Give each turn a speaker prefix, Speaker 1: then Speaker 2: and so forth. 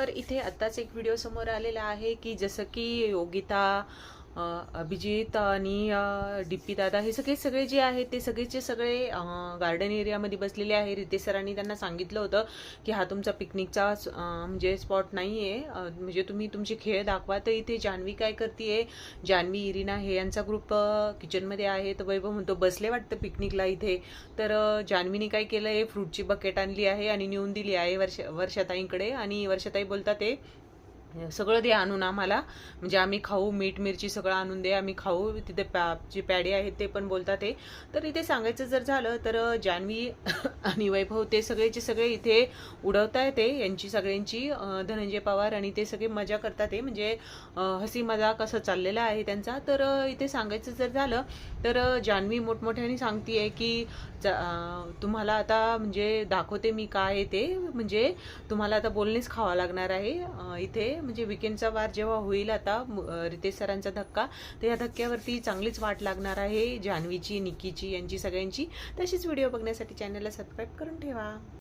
Speaker 1: तर इथे आत्ताच एक व्हिडिओ समोर आलेला आहे की जसं की योगिता, अभिजित आणि डीपी दादा हे सगळे जे आहेत ते सगळेचे सगळे गार्डन एरियामध्ये बसलेले आहे. रितेश सरांनी त्यांना सांगितलं होतं की हा तुमचा पिकनिकचा म्हणजे स्पॉट नाही आहे, म्हणजे तुम्ही तुमचे खेळ दाखवा. तर इथे जान्हवी काय करते, जान्हवी, इरिना हे यांचा ग्रुप किचनमध्ये आहे. तर वैभव म्हणतो बसले वाटतं पिकनिकला इथे. तर जान्हवीने काय केलं आहे, फ्रूटची बकेट आणली आहे आणि नेऊन दिली आहे वर्षाताईंकडे. आणि वर्षाताई बोलतात ते सगळं दे आणून आम्हाला, म्हणजे आम्ही खाऊ, मीठ मिरची सगळं आणून दे, आम्ही खाऊ. तिथे जे पॅडे आहेत ते पण बोलतात ते. तर इथे सांगायचं जर झालं तर जान्हवी आणि वैभव ते सगळेचे सगळे इथे उडवताय ते यांची सगळ्यांची, धनंजय पवार आणि ते सगळे मजा करतात ते, म्हणजे हसी मजाक असं चाललेला आहे त्यांचा. तर इथे सांगायचं जर झालं तर जान्हवी मोठमोठ्याने सांगतेय की तुम्हाला आता म्हणजे दाखवते मी काय ते, म्हणजे तुम्हाला आता बोलणेच खावा लागणार आहे इथे. म्हणजे विकेंडचा वार जेव्हा होईल आता रितेश सरांचा धक्का, तर या धक्क्यावरती चांगलीच वाट लागणार आहे जान्हवीची, निकीची, यांची सगळ्यांची. तशीच व्हिडिओ बघण्यासाठी चॅनलला सबस्क्राईब करून ठेवा.